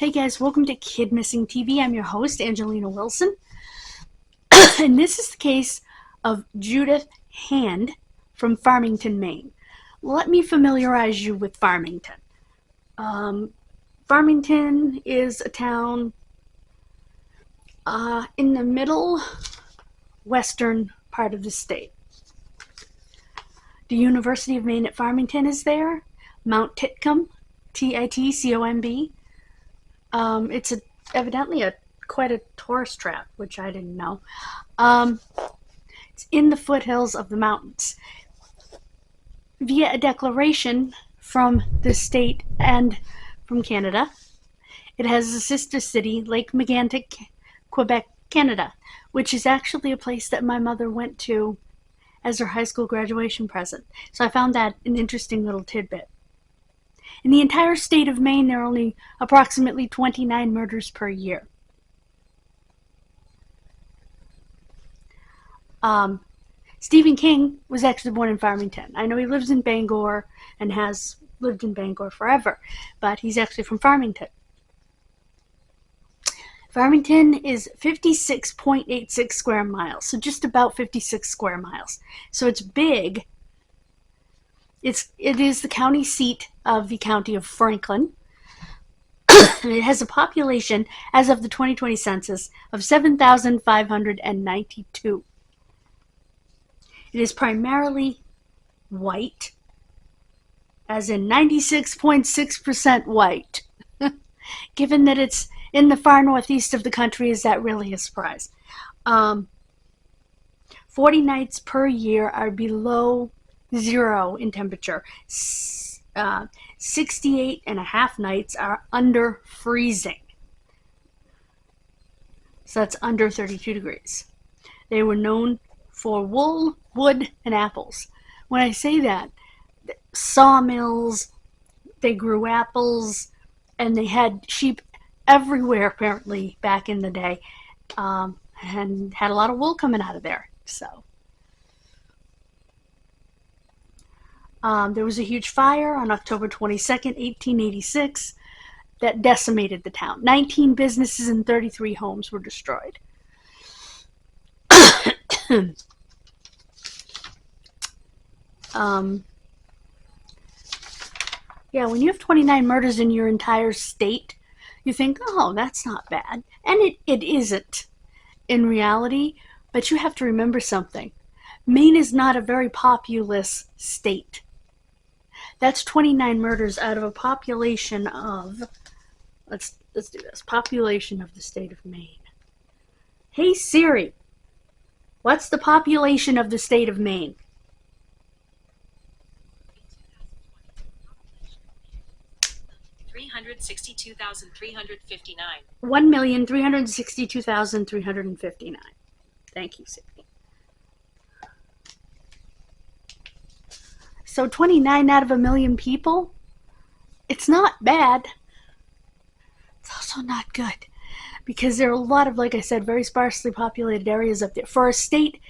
Hey guys, welcome to Kidmissing TV. I'm your host, Angelina Wilson. And this is the case of Judith Hand from Farmington, Maine. Let me familiarize you with Farmington. Farmington is a town in the middle western part of the state. The University of Maine at Farmington is there. Mount Titcomb, Titcomb. It's evidently quite a tourist trap, which I didn't know. It's in the foothills of the mountains. Via a declaration from the state and from Canada, it has a sister city, Lake Megantic, Quebec, Canada, which is actually a place that my mother went to as her high school graduation present. So I found that an interesting little tidbit. In the entire state of Maine, there are only approximately 29 murders per year. Stephen King was actually born in Farmington. I know he lives in Bangor and has lived in Bangor forever, but he's actually from Farmington. Farmington is 56.86 square miles, so just about 56 square miles. So it's big. It is the county seat of the county of Franklin. And it has a population, as of the 2020 census, of 7,592. It is primarily white, as in 96.6% white. Given that it's in the far northeast of the country, is that really a surprise? 40 nights per year are below zero in temperature. 68 and a half nights are under freezing. So that's under 32 degrees. They were known for wool, wood, and apples. When I say that, sawmills, they grew apples, and they had sheep everywhere apparently back in the day, and had a lot of wool coming out of there. So there was a huge fire on October 22nd, 1886 that decimated the town. 19 businesses and 33 homes were destroyed. Yeah, when you have 29 murders in your entire state, you think, oh, that's not bad. And it isn't in reality, but you have to remember something. Maine is not a very populous state. That's 29 murders out of a population of, let's do this, population of the state of Maine. Hey Siri, what's the population of the state of Maine? 362,359. 1,362,359. Thank you, Siri. So 29 out of a million people, it's not bad. It's also not good, because there are a lot of, like I said, very sparsely populated areas up there. For a state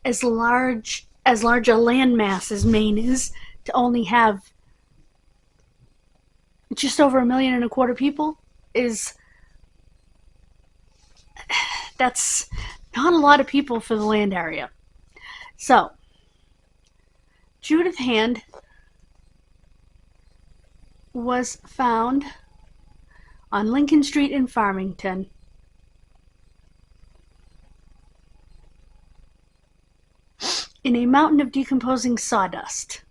as large a landmass as Maine is, to only have just over 1.25 million people that's not a lot of people for the land area. So Judith Hand was found on Lincoln Street in Farmington in a mountain of decomposing sawdust.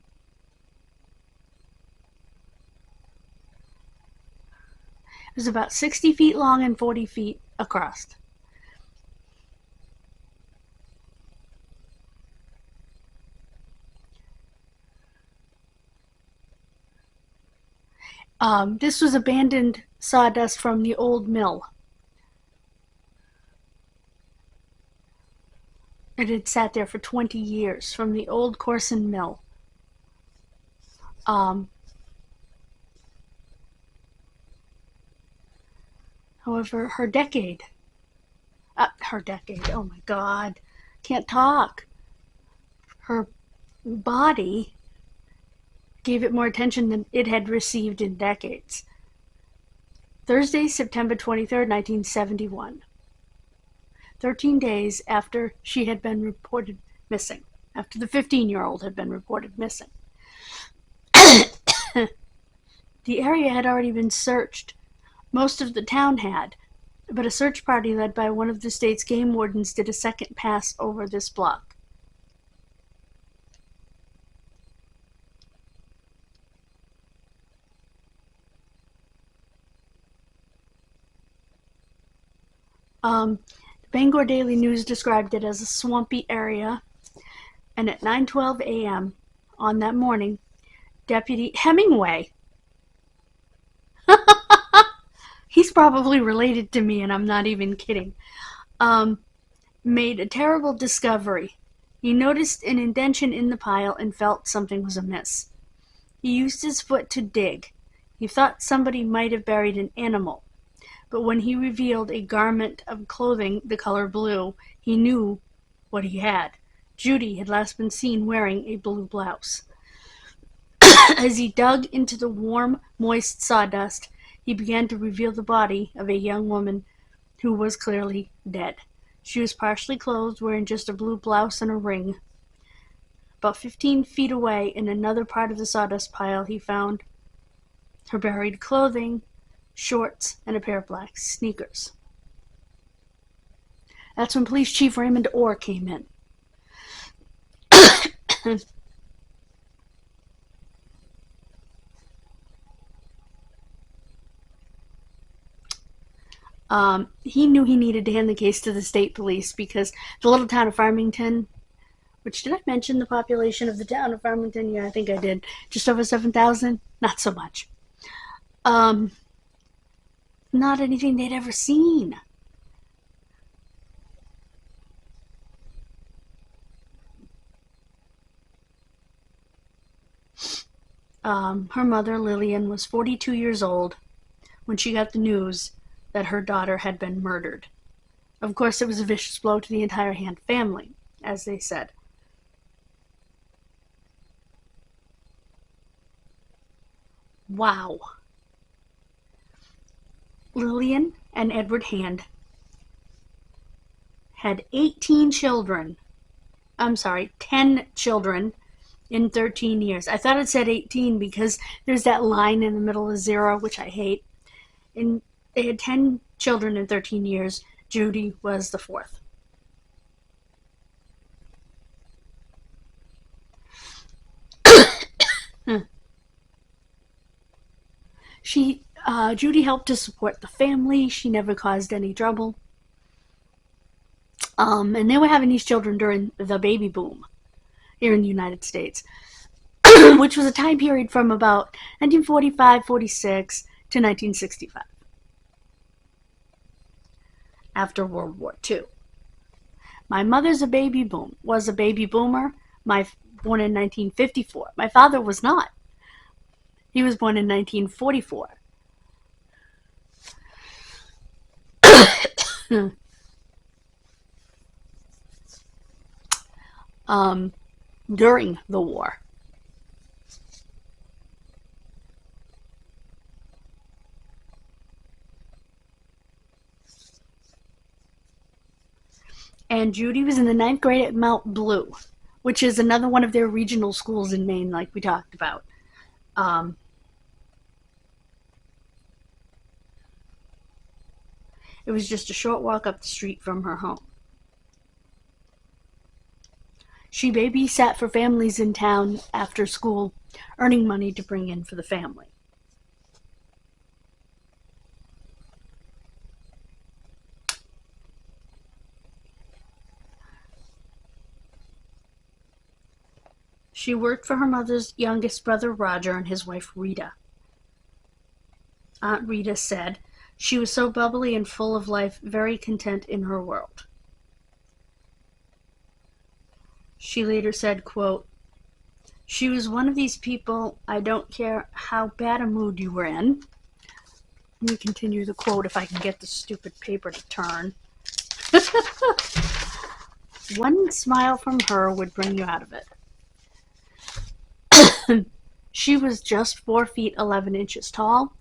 It was about 60 feet long and 40 feet across. This was abandoned sawdust from the old mill. It had sat there for 20 years from the old Corson mill. However, her decade, oh my God, can't talk. Her body gave it more attention than it had received in decades. Thursday, September 23rd, 1971. 13 days after she had been reported missing, after the 15-year-old had been reported missing. The area had already been searched. Most of the town had, but a search party led by one of the state's game wardens did a second pass over this block. The Bangor Daily News described it as a swampy area, and at 9:12 a.m. on that morning, Deputy Hemingway, he's probably related to me and I'm not even kidding, made a terrible discovery. He noticed an indentation in the pile and felt something was amiss. He used his foot to dig. He thought somebody might have buried an animal, but when he revealed a garment of clothing the color blue, he knew what he had. Judy had last been seen wearing a blue blouse. As he dug into the warm, moist sawdust, he began to reveal the body of a young woman who was clearly dead. She was partially clothed, wearing just a blue blouse and a ring. About 15 feet away, in another part of the sawdust pile, he found her buried clothing, shorts, and a pair of black sneakers. That's when Police Chief Raymond Orr came in. He knew he needed to hand the case to the state police because the little town of Farmington, which, did I mention the population of the town of Farmington? Yeah, I think I did. Just over 7,000? Not so much. Not anything they'd ever seen. Her mother, Lillian, was 42 years old when she got the news that her daughter had been murdered. Of course, it was a vicious blow to the entire Hand family, as they said. Wow. Lillian and Edward Hand had 10 children in 13 years. I thought it said 18 because there's that line in the middle of 0, which I hate. And they had 10 children in 13 years. Judy was the 4th. Judy helped to support the family. She never caused any trouble. And they were having these children during the baby boom here in the United States, which was a time period from about 1945-46 to 1965, after World War II. My mother's was a baby boomer, born in 1954. My father was not. He was born in 1944. During the war. And Judy was in the 9th grade at Mount Blue, which is another one of their regional schools in Maine, like we talked about. It was just a short walk up the street from her home. She babysat for families in town after school, earning money to bring in for the family. She worked for her mother's youngest brother, Roger, and his wife, Rita. Aunt Rita said, "She was so bubbly and full of life, very content in her world." She later said, quote, "She was one of these people, I don't care how bad a mood you were in." Let me continue the quote if I can get the stupid paper to turn. "One smile from her would bring you out of it." She was just 4 feet 11 inches tall.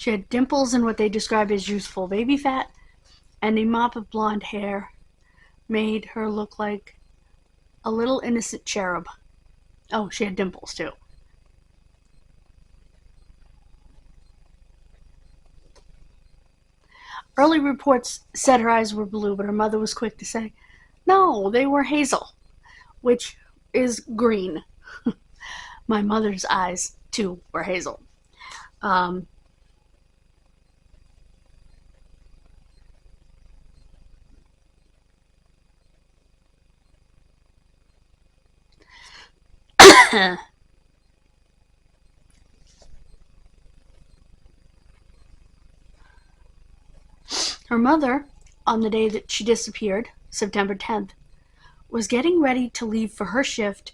She had dimples and what they described as youthful baby fat, and a mop of blonde hair made her look like a little innocent cherub. Oh, she had dimples too. Early reports said her eyes were blue, but her mother was quick to say, no, they were hazel, which is green. My mother's eyes, too, were hazel. Her mother, on the day that she disappeared, September 10th, was getting ready to leave for her shift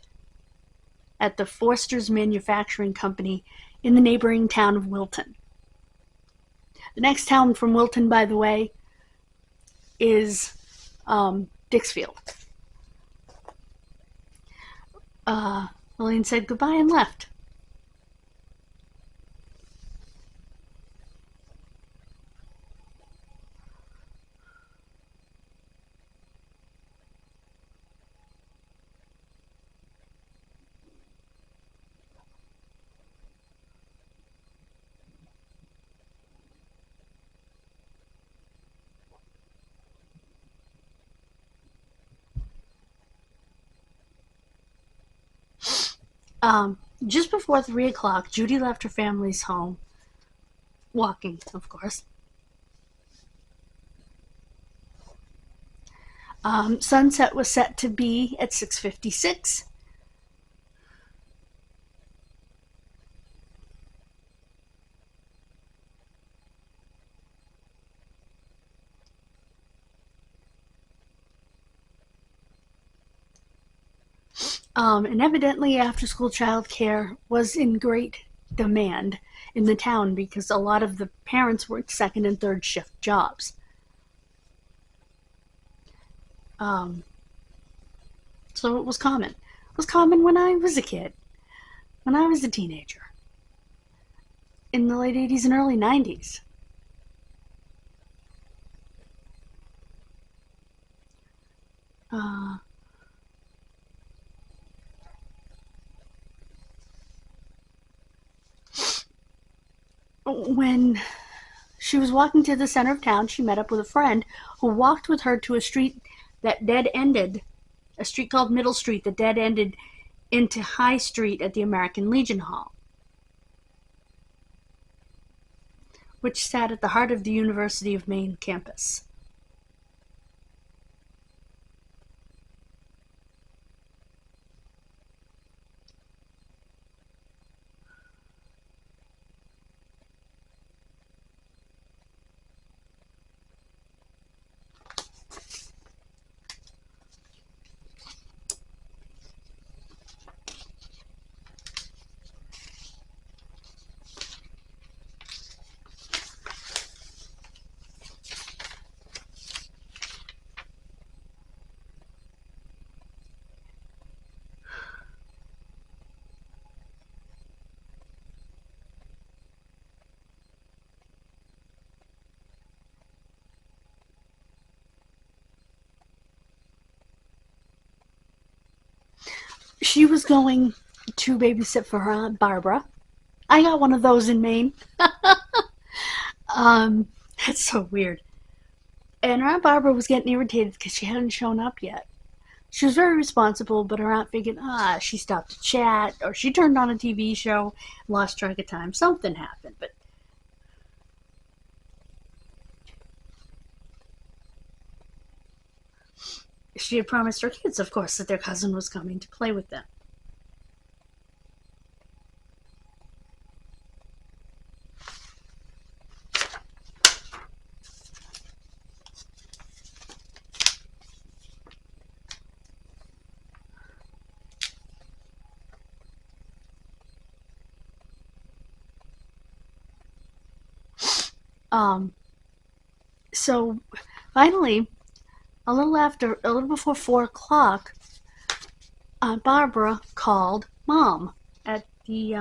at the Forster's Manufacturing Company in the neighboring town of Wilton. The next town from Wilton, by the way, is Dixfield. Lillian said goodbye and left. Just before 3 o'clock, Judy left her family's home, walking, of course. Sunset was set to be at 6:56. And evidently after-school childcare was in great demand in the town because a lot of the parents worked second and third shift jobs. So it was common. It was common when I was a kid, when I was a teenager, in the late 80s and early 90s. When she was walking to the center of town, she met up with a friend who walked with her to a street that dead-ended, a street called Middle Street that dead-ended into High Street at the American Legion Hall, which sat at the heart of the University of Maine campus. She was going to babysit for her Aunt Barbara. I got one of those in Maine. That's so weird. And her Aunt Barbara was getting irritated because she hadn't shown up yet. She was very responsible, but her aunt figured, she stopped to chat, or she turned on a TV show, lost track of time. Something happened, but she had promised her kids, of course, that their cousin was coming to play with them. So finally, a little before 4 o'clock, Aunt Barbara called Mom at the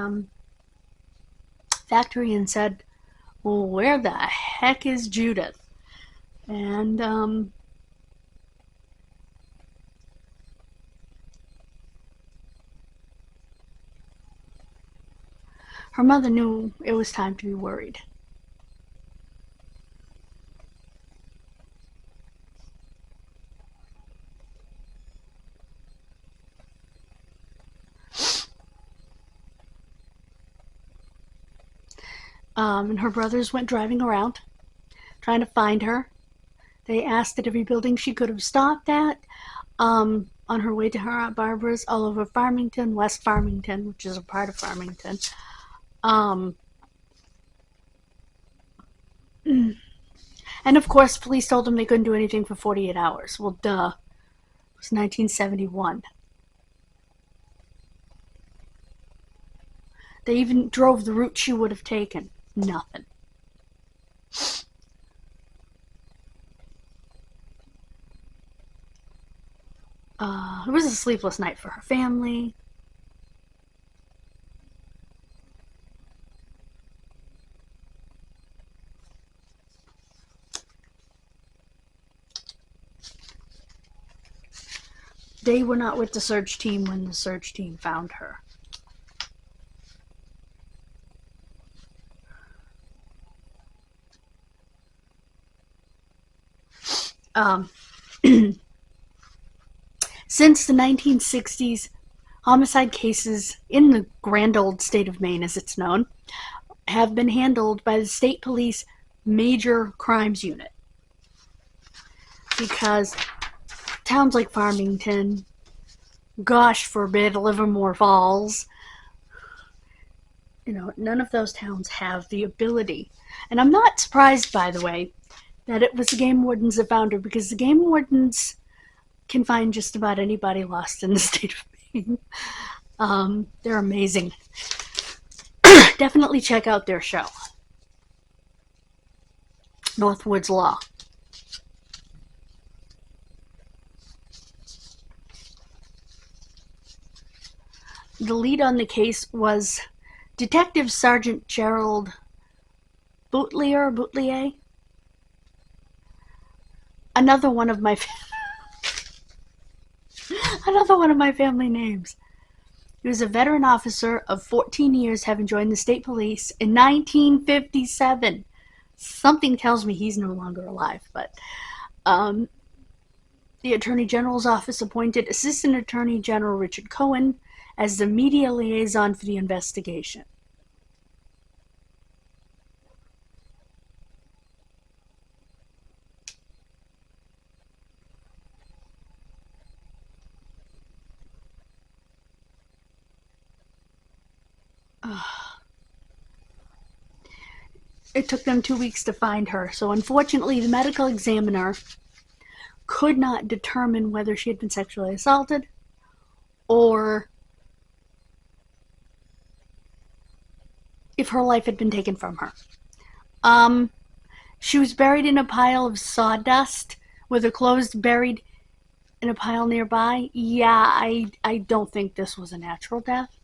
factory and said, well, where the heck is Judith? And her mother knew it was time to be worried. And her brothers went driving around, trying to find her. They asked at every building she could have stopped at, on her way to her Aunt Barbara's, all over Farmington, West Farmington, which is a part of Farmington. And of course, police told them they couldn't do anything for 48 hours. Well, duh. It was 1971. They even drove the route she would have taken. Nothing. It was a sleepless night for her family. They were not with the search team when the search team found her. Since the 1960s, homicide cases in the grand old state of Maine, as it's known, have been handled by the state police major crimes unit. Because towns like Farmington, gosh forbid, Livermore Falls, none of those towns have the ability. And I'm not surprised, by the way, that it was the game wardens that found her, because the game wardens can find just about anybody lost in the state of Maine. They're amazing. Definitely check out their show, Northwoods Law. The lead on the case was Detective Sergeant Gerald Boutelier. Another one of my family names. He was a veteran officer of 14 years, having joined the state police in 1957. Something tells me he's no longer alive, but the Attorney General's office appointed Assistant Attorney General Richard Cohen as the media liaison for the investigation. It took them 2 weeks to find her, so unfortunately the medical examiner could not determine whether she had been sexually assaulted or if her life had been taken from her. She was buried in a pile of sawdust with her clothes buried in a pile nearby. Yeah, I don't think this was a natural death.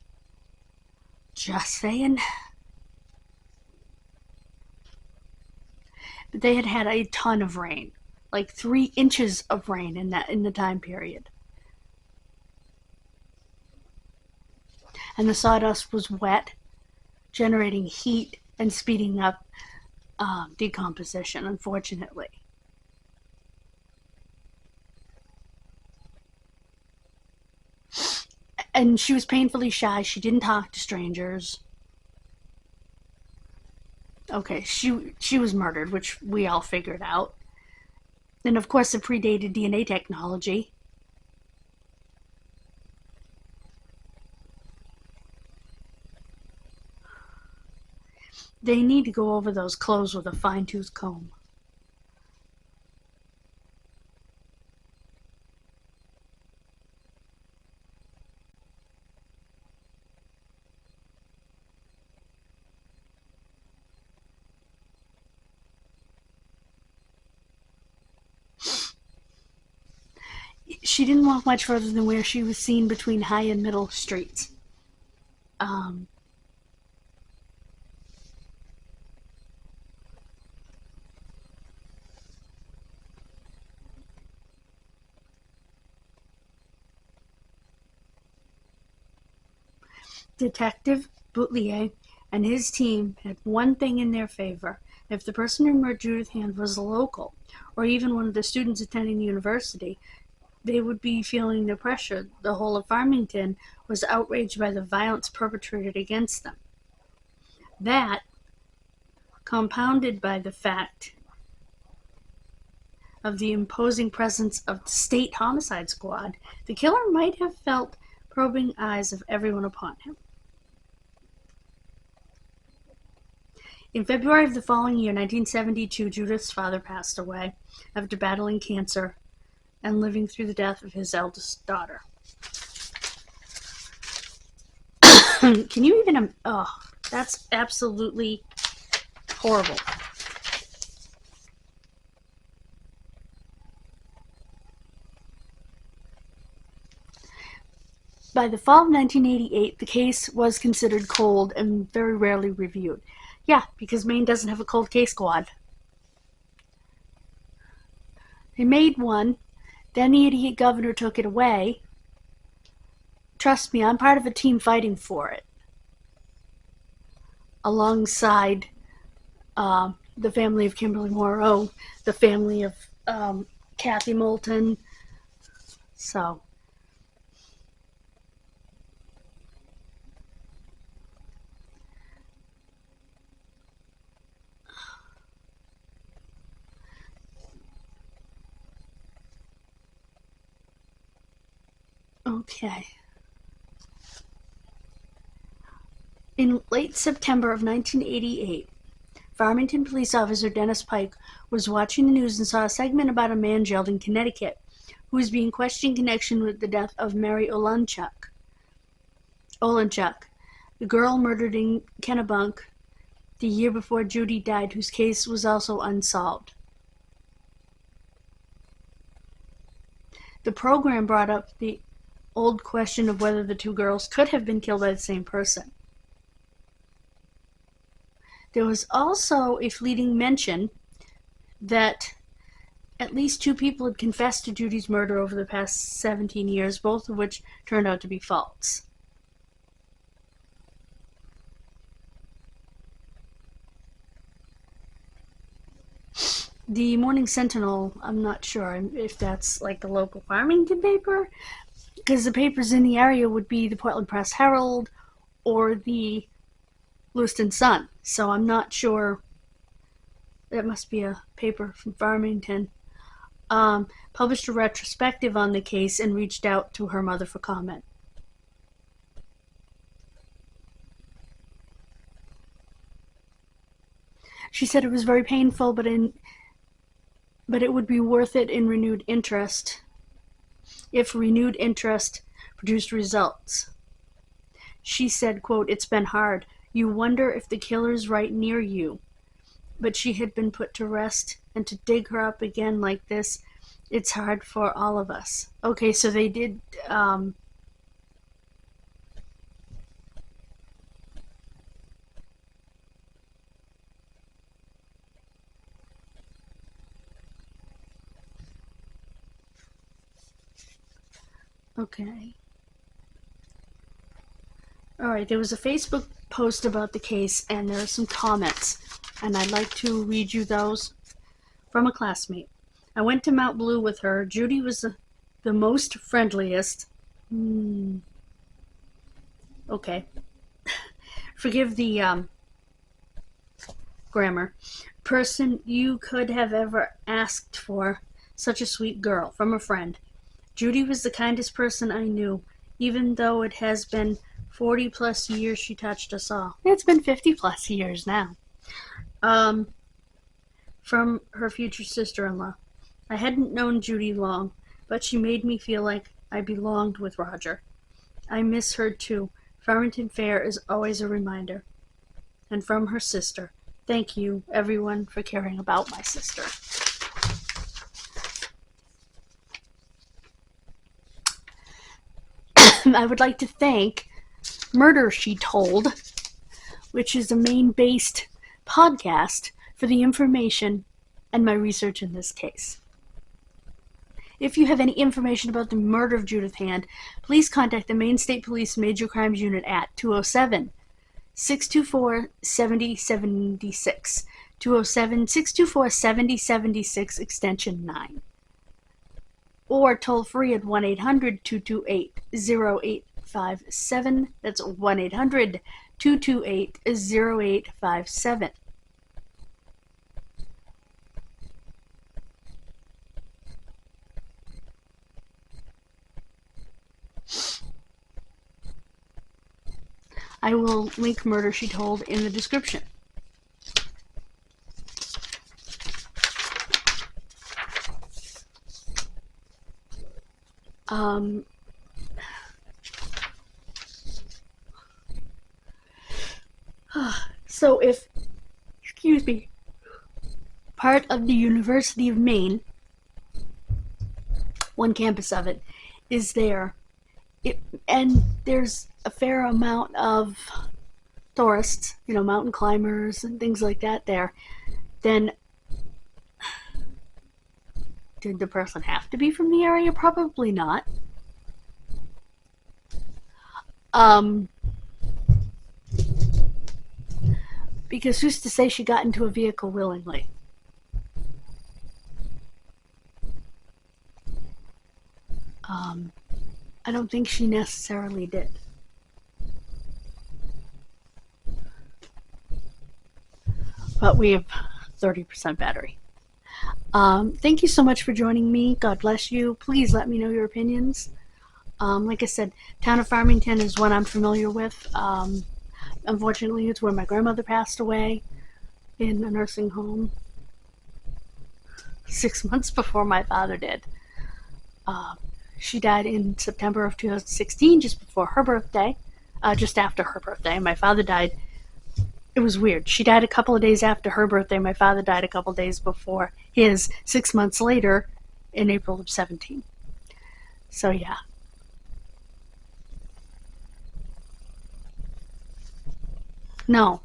Just saying. But they had had a ton of rain, like 3 inches of rain in the time period. And the sawdust was wet, generating heat and speeding up decomposition, unfortunately. And she was painfully shy. She didn't talk to strangers. Okay, she was murdered, which we all figured out. And of course, it predated DNA technology. They need to go over those clothes with a fine-tooth comb. She didn't walk much further than where she was seen between High and Middle Streets. Detective Boutelier and his team had one thing in their favor. If the person who murdered Judith Hand was a local, or even one of the students attending the university, they would be feeling the pressure. The whole of Farmington was outraged by the violence perpetrated against them. That, compounded by the fact of the imposing presence of the state homicide squad, the killer might have felt probing eyes of everyone upon him. In February of the following year, 1972, Judith's father passed away after battling cancer and living through the death of his eldest daughter. Can you even... Oh, that's absolutely horrible. By the fall of 1988, the case was considered cold and very rarely reviewed. Yeah, because Maine doesn't have a cold case squad. They made one, then the idiot governor took it away. Trust me, I'm part of a team fighting for it. Alongside the family of Kimberly Moreau, the family of Kathy Moulton. So... Okay. In late September of 1988, Farmington police officer Dennis Pike was watching the news and saw a segment about a man jailed in Connecticut who was being questioned in connection with the death of Mary Olenchuk, the girl murdered in Kennebunk the year before Judy died, whose case was also unsolved. The program brought up the old question of whether the two girls could have been killed by the same person. There was also a fleeting mention that at least two people had confessed to Judy's murder over the past 17 years, both of which turned out to be false. The Morning Sentinel, I'm not sure if that's like the local Farmington paper, because the papers in the area would be the Portland Press Herald or the Lewiston Sun. So I'm not sure. That must be a paper from Farmington. Published a retrospective on the case and reached out to her mother for comment. She said it was very painful, but it would be worth it in renewed interest, if renewed interest produced results. She said, quote, "It's been hard. You wonder if the killer's right near you. But she had been put to rest, and to dig her up again like this, it's hard for all of us." Okay, so they did... Okay. Alright, there was a Facebook post about the case, and there are some comments, and I'd like to read you those from a classmate. "I went to Mount Blue with her. Judy was the most friendliest." Okay. Forgive the grammar. "Person you could have ever asked for. Such a sweet girl." From a friend. "Judy was the kindest person I knew. Even though it has been 40 plus years, she touched us all." It's been 50 plus years now. From her future sister-in-law. "I hadn't known Judy long, but she made me feel like I belonged with Roger. I miss her too. Farmington Fair is always a reminder." And from her sister. "Thank you, everyone, for caring about my sister." I would like to thank Murder, She Told, which is a Maine-based podcast, for the information and my research in this case. If you have any information about the murder of Judith Hand, please contact the Maine State Police Major Crimes Unit at 207-624-7076, 207-624-7076, extension 9. Or toll free at 1-800-228-0857. That's 1-800-228-0857. I will link Murder, She Told in the description. So if, excuse me, part of the University of Maine, one campus of it, is there, and there's a fair amount of tourists, mountain climbers and things like that there, then did the person have to be from the area? Probably not. Because who's to say she got into a vehicle willingly? I don't think she necessarily did. But we have 30% battery. Thank you so much for joining me. God bless you. Please let me know your opinions. Like I said, town of Farmington is one I'm familiar with. Unfortunately, it's where my grandmother passed away in a nursing home 6 months before my father did. She died in September of 2016, just before her birthday, just after her birthday. My father died. It was weird. She died a couple of days after her birthday. My father died a couple of days before his, 6 months later, in April of 17. So yeah. No,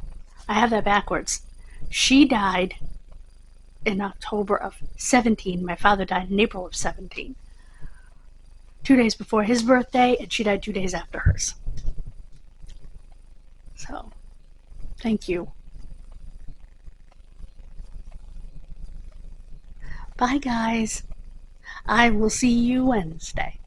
I have that backwards. She died in October of 17. My father died in April of 17. 2 days before his birthday, and she died 2 days after hers. So, thank you. Bye, guys. I will see you Wednesday.